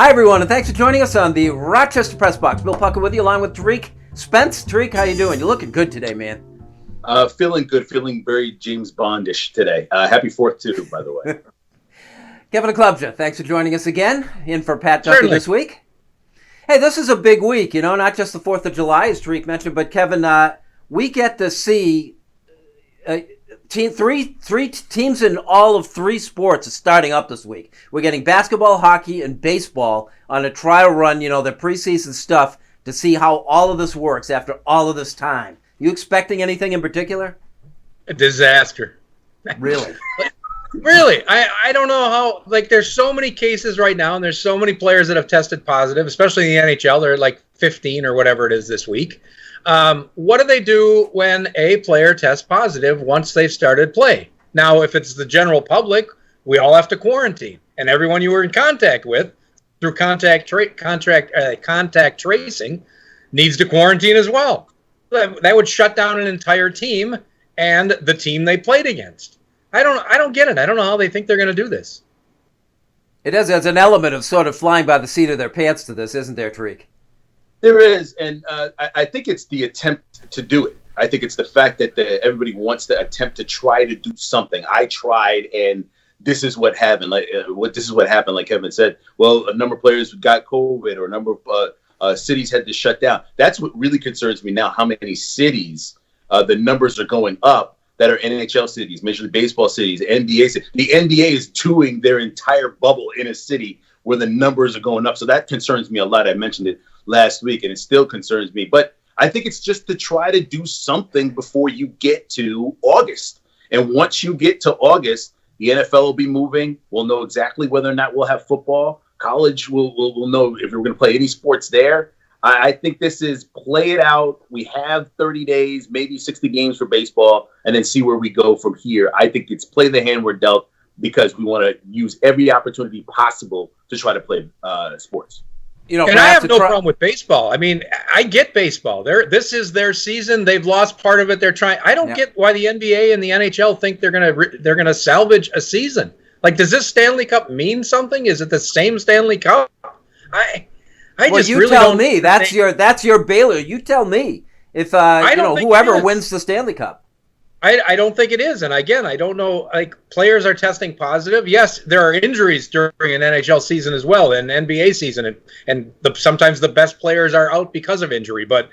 Hi, everyone, and thanks for joining us on the Rochester Press Box. Bill Pucko with you, along with Tariq Spence. Tariq, how you doing? You're looking good today, man. Feeling good, feeling very James Bondish today. Happy 4th, too, by the way. Kevin Oklobzija, thanks for joining us again, in for Pat Duffy this week. Hey, this is a big week, not just the 4th of July, as Tariq mentioned, but Kevin, we get to see three teams in all of 3 sports is starting up this week. We're getting basketball, hockey, and baseball on a trial run, the preseason stuff, to see how all of this works after all of this time. You expecting anything in particular? A disaster. Really? Really. I don't know how, there's so many cases right now, and there's so many players that have tested positive, especially in the NHL. They're like 15 or whatever it is this week. What do they do when a player tests positive once they've started play? Now, if it's the general public, we all have to quarantine, and everyone you were in contact with through contact tracing needs to quarantine as well. That would shut down an entire team and the team they played against. I don't get it. I don't know how they think they're going to do this. It is as an element of sort of flying by the seat of their pants to this, isn't there, Tariq? There is, and I think it's the attempt to do it. I think it's the fact that everybody wants to attempt to try to do something. I tried, and this is what happened. This is what happened, like Kevin said. Well, a number of players got COVID, or a number of cities had to shut down. That's what really concerns me now, how many cities the numbers are going up that are NHL cities, Major League Baseball cities, NBA cities. The NBA is doing their entire bubble in a city where the numbers are going up. So that concerns me a lot. I mentioned it last week, and it still concerns me. But I think it's just to try to do something before you get to August. And once you get to August, the NFL will be moving. We'll know exactly whether or not we'll have football. College, we'll know if we're going to play any sports there. I think this is play it out. We have 30 days, maybe 60 games for baseball, and then see where we go from here. I think it's play the hand we're dealt, because we want to use every opportunity possible to try to play sports. And I have no problem with baseball. I mean, I get baseball. This is their season. They've lost part of it. They're trying. I don't get why the NBA and the NHL think they're gonna salvage a season. Does this Stanley Cup mean something? Is it the same Stanley Cup? You tell me. That's your Baylor. You tell me if whoever wins the Stanley Cup. I don't think it is. And again, I don't know, players are testing positive. Yes, there are injuries during an NHL season as well, and NBA season. And sometimes the best players are out because of injury. But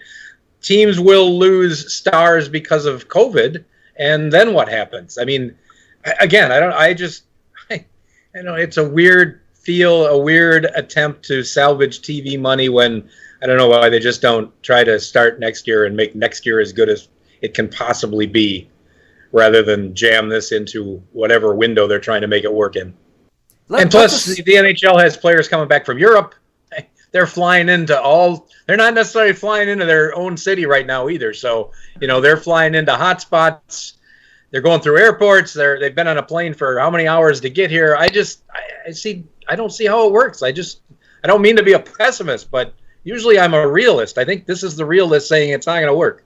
teams will lose stars because of COVID. And then what happens? I mean, again, it's a weird attempt to salvage TV money when I don't know why they just don't try to start next year and make next year as good as it can possibly be, rather than jam this into whatever window they're trying to make it work in. And plus, the NHL has players coming back from Europe. They're flying into they're not necessarily flying into their own city right now either. So, they're flying into hot spots. They're going through airports. They've been on a plane for how many hours to get here? I don't see how it works. I don't mean to be a pessimist, but usually I'm a realist. I think this is the realist saying it's not going to work.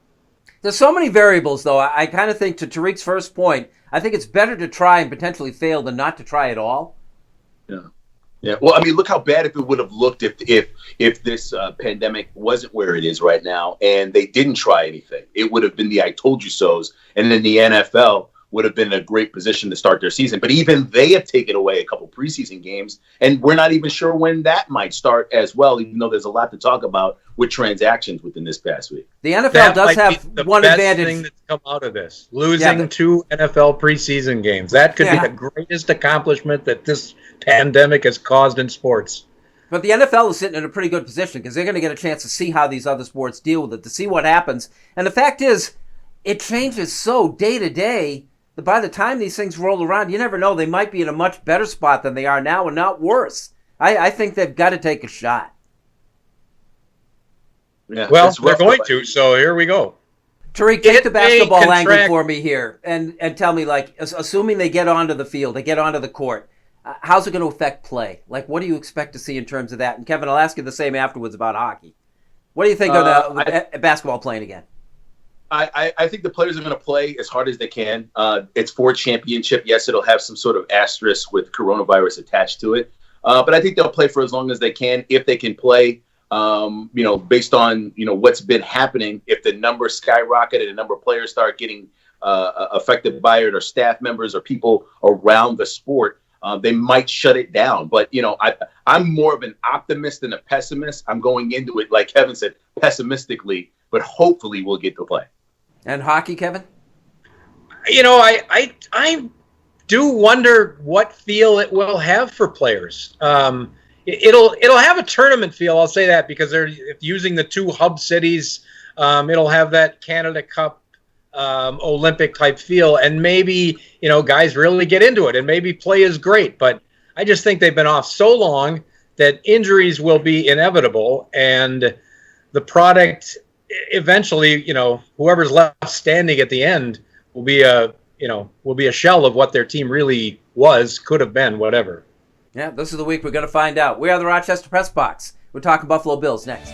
There's so many variables, though. I kind of think, to Tariq's first point, I think it's better to try and potentially fail than not to try at all. Yeah. Well, I mean, look how bad it would have looked if this pandemic wasn't where it is right now and they didn't try anything. It would have been the I told you so's, and then the NFL would have been in a great position to start their season. But even they have taken away a couple preseason games, and we're not even sure when that might start as well, even though there's a lot to talk about with transactions within this past week. The NFL does have one advantage. Thing that's come out of this, losing 2 NFL preseason games. That could be the greatest accomplishment that this pandemic has caused in sports. But the NFL is sitting in a pretty good position, because they're going to get a chance to see how these other sports deal with it, to see what happens. And the fact is, it changes so day to day that by the time these things roll around, you never know. They might be in a much better spot than they are now, and not worse. I think they've got to take a shot. Yeah, well, they're going to, so here we go. Tariq, take the basketball angle for me here, and tell me, assuming they get onto the field, they get onto the court, how's it going to affect play? What do you expect to see in terms of that? And Kevin, I'll ask you the same afterwards about hockey. What do you think of the basketball playing again? I think the players are going to play as hard as they can. It's for a championship. Yes, it'll have some sort of asterisk with coronavirus attached to it. But I think they'll play for as long as they can, if they can play. Based on what's been happening, if the numbers skyrocket and the number of players start getting affected by it, or staff members or people around the sport, they might shut it down. But I'm more of an optimist than a pessimist. I'm going into it, like Kevin said, pessimistically, but hopefully we'll get to play. And hockey, Kevin? I do wonder what feel it will have for players. It'll have a tournament feel, I'll say that, because they're using the two hub cities. It'll have that Canada Cup Olympic type feel, and maybe guys really get into it, and maybe play is great. But I just think they've been off so long that injuries will be inevitable, and the product eventually, whoever's left standing at the end will be a shell of what their team really was, could have been, whatever. Yeah, this is the week we're going to find out. We are the Rochester Press Box. We're talking Buffalo Bills next.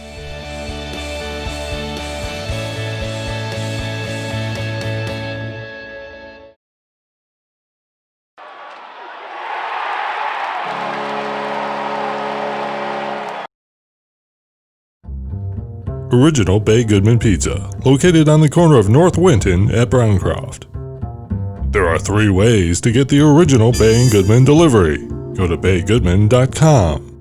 Original Bay Goodman Pizza, located on the corner of North Winton at Browncroft. There are 3 ways to get the original Bay and Goodman delivery. Go to baygoodman.com.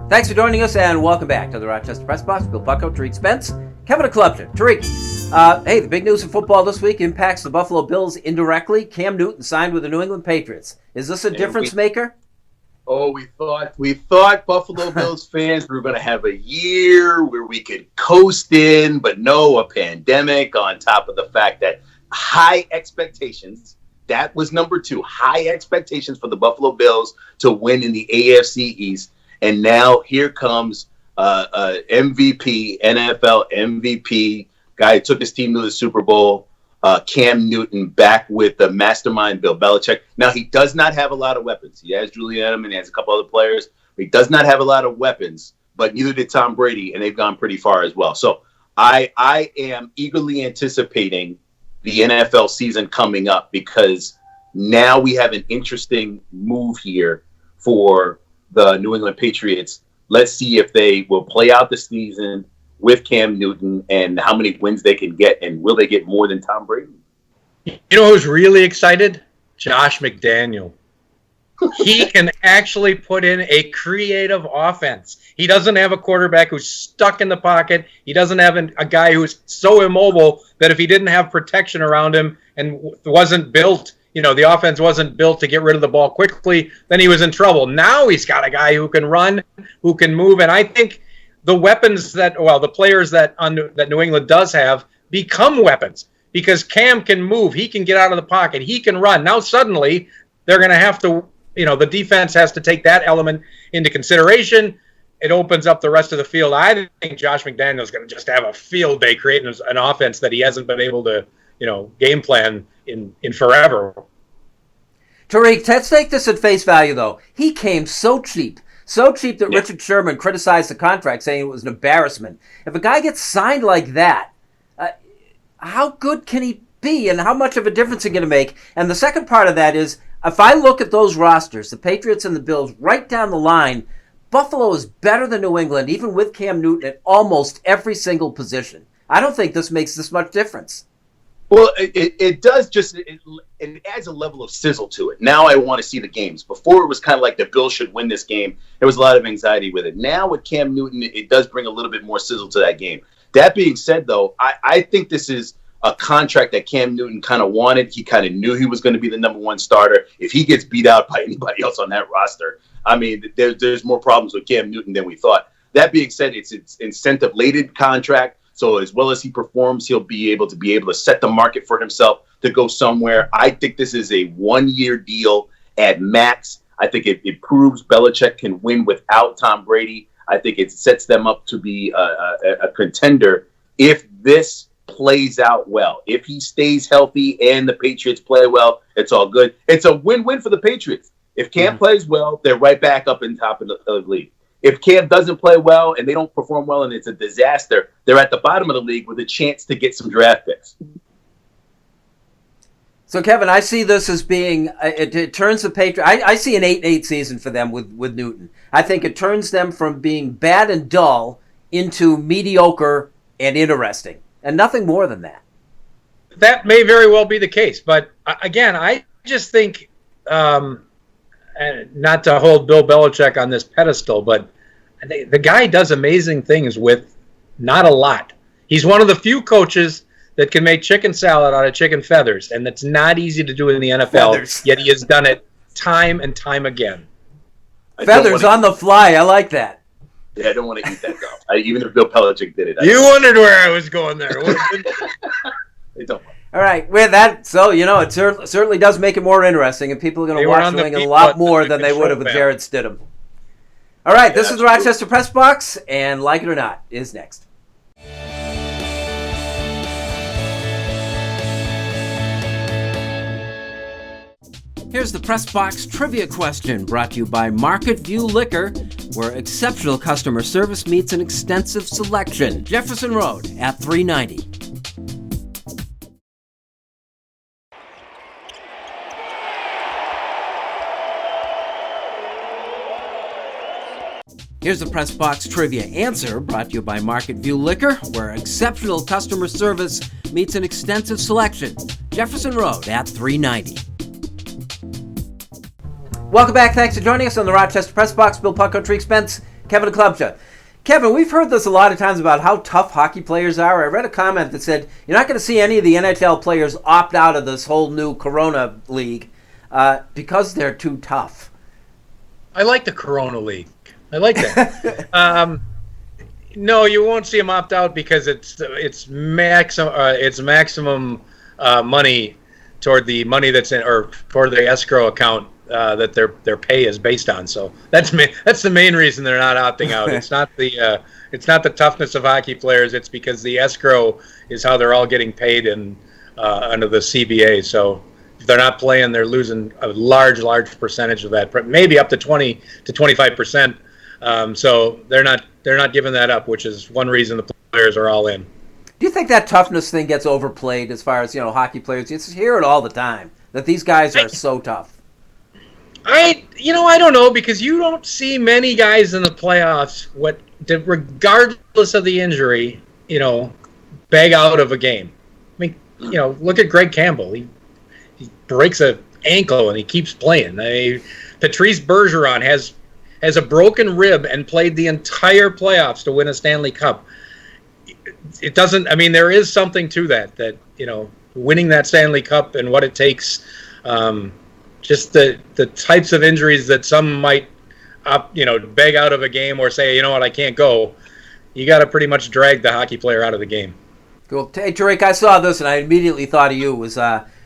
Thanks for joining us, and welcome back to the Rochester Press Box. Bill Pucko, Tariq Spence, Kevin Oklobzija. Tariq, hey, the big news in football this week impacts the Buffalo Bills indirectly. Cam Newton signed with the New England Patriots. Is this a difference maker? Oh, we thought Buffalo Bills fans were going to have a year where we could coast in, but no, a pandemic on top of the fact that high expectations. That was number 2, high expectations for the Buffalo Bills to win in the AFC East. And now here comes MVP, NFL MVP, guy who took his team to the Super Bowl, Cam Newton, back with the mastermind Bill Belichick. Now, he does not have a lot of weapons. He has Julian Edelman, he has a couple other players. But he does not have a lot of weapons, but neither did Tom Brady, and they've gone pretty far as well. So I am eagerly anticipating the NFL season coming up, because now we have an interesting move here for the New England Patriots. Let's see if they will play out the season with Cam Newton and how many wins they can get, and will they get more than Tom Brady? You know who's really excited? Josh McDaniel. He can actually put in a creative offense. He doesn't have a quarterback who's stuck in the pocket. He doesn't have a guy who's so immobile that if he didn't have protection around him and wasn't built, the offense wasn't built to get rid of the ball quickly, then he was in trouble. Now he's got a guy who can run, who can move, and I think the weapons the players that New England does have become weapons, because Cam can move, he can get out of the pocket, he can run. Now suddenly they're going to have to, the defense has to take that element into consideration. It opens up the rest of the field. I think Josh McDaniel is going to just have a field day creating an offense that he hasn't been able to, game plan in forever. Tariq, let's take this at face value, though. He came so cheap that Richard Sherman criticized the contract, saying it was an embarrassment. If a guy gets signed like that, how good can he be, and how much of a difference is he going to make? And the second part of that is, if I look at those rosters, the Patriots and the Bills, right down the line, Buffalo is better than New England, even with Cam Newton at almost every single position. I don't think this makes this much difference. Well, it does it adds a level of sizzle to it. Now I want to see the games. Before it was kind of like the Bills should win this game. There was a lot of anxiety with it. Now with Cam Newton, it does bring a little bit more sizzle to that game. That being said, though, I think this is a contract that Cam Newton kind of wanted. He kind of knew he was going to be the number 1 starter. If he gets beat out by anybody else on that roster, I mean, there's more problems with Cam Newton than we thought. That being said, it's incentive-laden contract. So as well as he performs, he'll be able to set the market for himself to go somewhere. I think this is a 1-year deal at max. I think it proves Belichick can win without Tom Brady. I think it sets them up to be a contender if this plays out well. If he stays healthy and the Patriots play well, it's all good. It's a win-win for the Patriots. If Cam plays well, they're right back up in top of the league. If Cam doesn't play well and they don't perform well and it's a disaster, they're at the bottom of the league with a chance to get some draft picks. So, Kevin, I see this as being it turns the Patriots. I see an 8-8 season for them with Newton. I think it turns them from being bad and dull into mediocre and interesting, and nothing more than that. That may very well be the case, but again, I just think, and not to hold Bill Belichick on this pedestal, but the guy does amazing things with not a lot. He's one of the few coaches that can make chicken salad out of chicken feathers, and that's not easy to do in the NFL, yet he has done it time and time again. Feathers on the fly, I like that. Yeah, I don't want to eat that, though. Even if Bill Belichick did it. You wondered where I was going there. They don't. All right, with that, so, it certainly does make it more interesting, and people are going to watch New England a lot more than they would have with Jared Stidham. All right, this is the Rochester Press Box, and Like It or Not is next. Here's the Press Box trivia question, brought to you by Market View Liquor, where exceptional customer service meets an extensive selection. Jefferson Road at 390. Here's the Press Box trivia answer, brought to you by Market View Liquor, where exceptional customer service meets an extensive selection. Jefferson Road at 390. Welcome back. Thanks for joining us on the Rochester Press Box. Bill Pucko, Tariq Spence, Kevin Oklobzija. Kevin, we've heard this a lot of times about how tough hockey players are. I read a comment that said you're not going to see any of the NHL players opt out of this whole new Corona League because they're too tough. I like the Corona League. I like that. No, you won't see them opt out because it's maximum money toward the money that's in, or toward the escrow account that their pay is based on. So that's the main reason they're not opting out. It's not the toughness of hockey players. It's because the escrow is how they're all getting paid under the CBA. So if they're not playing, they're losing a large percentage of that, maybe up to 20 to 25%. So they're not giving that up, which is one reason the players are all in. Do you think that toughness thing gets overplayed as far as hockey players? You hear it all the time that these guys are so tough. I don't know, because you don't see many guys in the playoffs regardless of the injury, bag out of a game. I mean, look at Greg Campbell. He breaks an ankle and he keeps playing. Patrice Bergeron has a broken rib and played the entire playoffs to win a Stanley Cup. It doesn't. I mean, there is something to that winning that Stanley Cup and what it takes. Just the types of injuries that some might, beg out of a game or say, I can't go. You got to pretty much drag the hockey player out of the game. Cool. Hey, Tariq, I saw this and I immediately thought of you. It was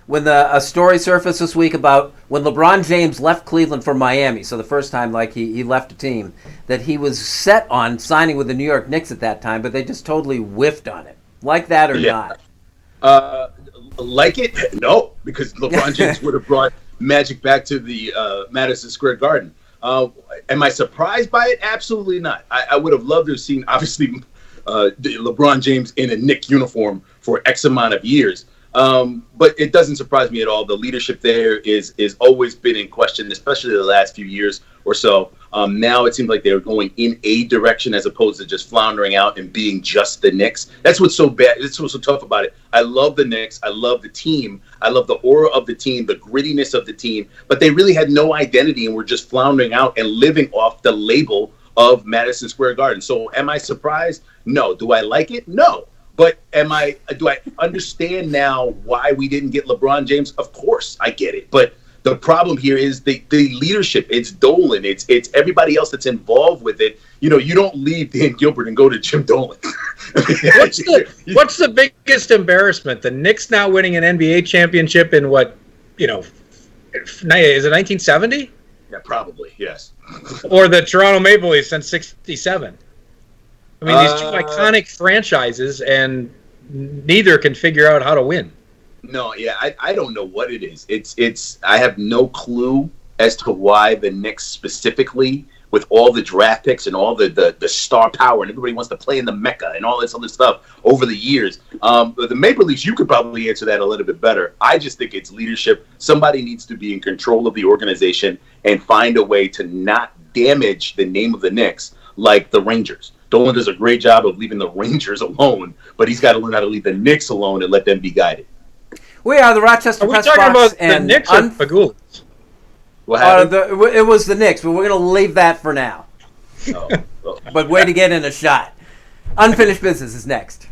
when a story surfaced this week about when LeBron James left Cleveland for Miami. So the first time, he left a team, that he was set on signing with the New York Knicks at that time, but they just totally whiffed on it. Like that or not? Like it? No, because LeBron James would have brought Magic back to the Madison Square Garden. Am I surprised by it? Absolutely not. I would have loved to have seen, obviously, LeBron James in a Knick uniform for X amount of years. But it doesn't surprise me at all. The leadership there is always been in question, especially the last few years or so. Now it seems like they're going in a direction as opposed to just floundering out and being just the Knicks. That's what's so bad. That's what's so tough about it. I love the Knicks. I love the team. I love the aura of the team, the grittiness of the team. But they really had no identity and were just floundering out and living off the label of Madison Square Garden. So am I surprised? No. Do I like it? No. But do I understand now why we didn't get LeBron James? Of course, I get it. But the problem here is the leadership. It's Dolan. It's everybody else that's involved with it. You don't leave Dan Gilbert and go to Jim Dolan. What's the biggest embarrassment? The Knicks now winning an NBA championship in what? Is it 1970? Yeah, probably, yes. Or the Toronto Maple Leafs since '67. I mean, these two iconic franchises, and neither can figure out how to win. No, yeah, I don't know what it is. I have no clue as to why the Knicks specifically with all the draft picks and all the star power, and everybody wants to play in the Mecca and all this other stuff over the years. The Maple Leafs, you could probably answer that a little bit better. I just think it's leadership. Somebody needs to be in control of the organization and find a way to not damage the name of the Knicks like the Rangers. Dolan does a great job of leaving the Rangers alone, but he's got to learn how to leave the Knicks alone and let them be guided. We are the Rochester Press Box. Are we talking about and the Knicks or Pagula? What happened? It was the Knicks, but we're going to leave that for now. Oh. But way to get in a shot. Unfinished Business is next.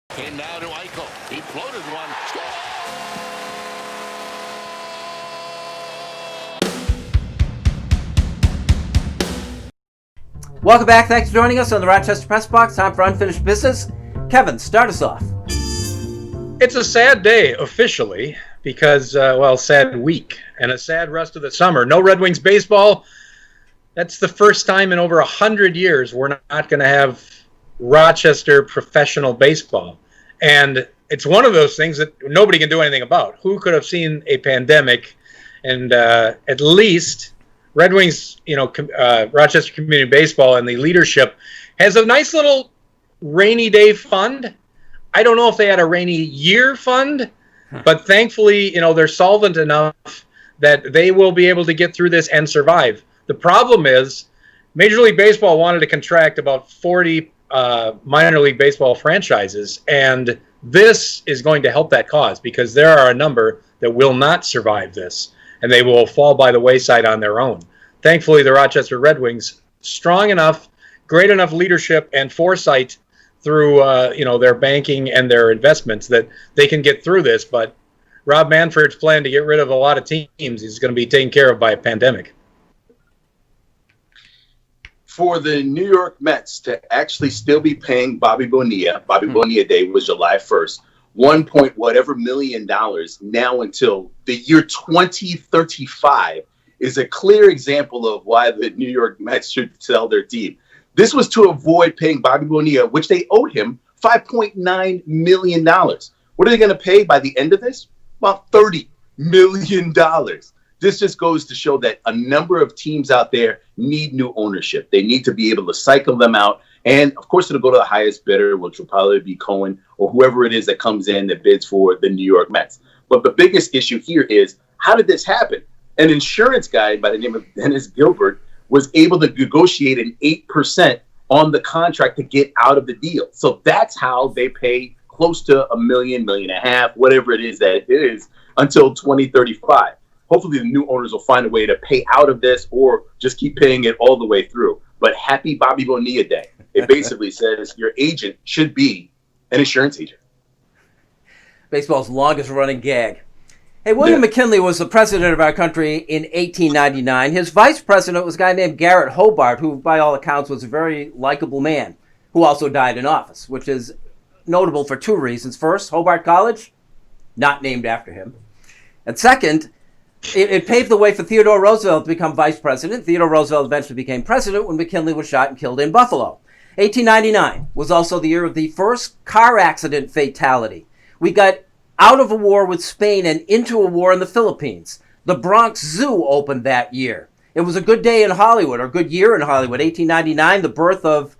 Came now to Eichel. He floated one. Welcome back. Thanks for joining us on the Rochester Press Box. Time for Unfinished Business. Kevin, start us off. It's a sad day officially because, sad week and a sad rest of the summer. No Red Wings baseball. That's the first time in over 100 years we're not going to have Rochester professional baseball. And it's one of those things that nobody can do anything about. Who could have seen a pandemic? And at least Red Wings, Rochester Community Baseball and the leadership has a nice little rainy day fund. I don't know if they had a rainy year fund, but thankfully, they're solvent enough that they will be able to get through this and survive. The problem is Major League Baseball wanted to contract about 40 minor league baseball franchises, and this is going to help that cause because there are a number that will not survive this, and they will fall by the wayside on their own. Thankfully, the Rochester Red Wings, strong enough, great enough leadership and foresight through their banking and their investments that they can get through this. But Rob Manfred's plan to get rid of a lot of teams is going to be taken care of by a pandemic. For the New York Mets to actually still be paying Bobby Bonilla Day was July 1st, $1 million now until the year 2035 is a clear example of why the New York Mets should sell their team. This was to avoid paying Bobby Bonilla, which they owed him $5.9 million. What are they going to pay by the end of this? About $30 million. This just goes to show that a number of teams out there need new ownership. They need to be able to cycle them out. And, of course, it'll go to the highest bidder, which will probably be Cohen or whoever it is that comes in that bids for the New York Mets. But the biggest issue here is, how did this happen? An insurance guy by the name of Dennis Gilbert was able to negotiate an 8% on the contract to get out of the deal. So that's how they pay close to $1 million, $1.5 million, whatever it is that it is, until 2035. Hopefully the new owners will find a way to pay out of this or just keep paying it all the way through. But happy Bobby Bonilla Day. It basically says your agent should be an insurance agent. Baseball's longest running gag. Hey, William McKinley was the president of our country in 1899. His vice president was a guy named Garrett Hobart, who by all accounts was a very likable man, who also died in office, which is notable for two reasons. First, Hobart College, not named after him. And second, it paved the way for Theodore Roosevelt to become vice president. Theodore Roosevelt eventually became president when McKinley was shot and killed in Buffalo. 1899 was also the year of the first car accident fatality. We got out of a war with Spain and into a war in the Philippines. The Bronx Zoo opened that year. It was a good day in Hollywood, or a good year in Hollywood. 1899, the birth of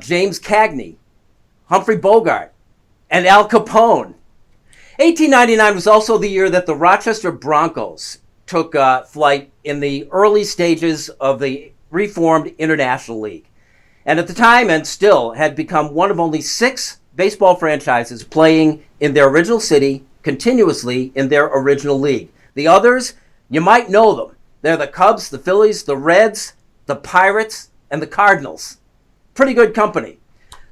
James Cagney, Humphrey Bogart, and Al Capone. 1899 was also the year that the Rochester Broncos took flight in the early stages of the reformed International League. And at the time, and still, had become one of only 6 baseball franchises playing in their original city continuously in their original league. The others, you might know them. They're the Cubs, the Phillies, the Reds, the Pirates, and the Cardinals. Pretty good company.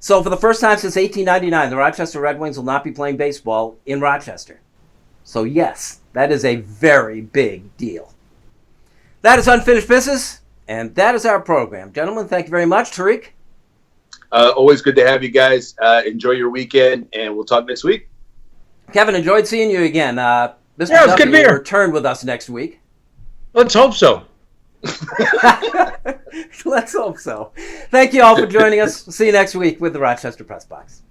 So for the first time since 1899, the Rochester Red Wings will not be playing baseball in Rochester. So yes, that is a very big deal. That is Unfinished Business, and that is our program. Gentlemen, thank you very much. Tariq? Always good to have you guys. Enjoy your weekend, and we'll talk next week. Kevin, enjoyed seeing you again. Mr. Yeah, it's Duffy good will beer. return with us next week. Let's hope so. Let's hope so. Thank you all for joining us. See you next week with the Rochester Press Box.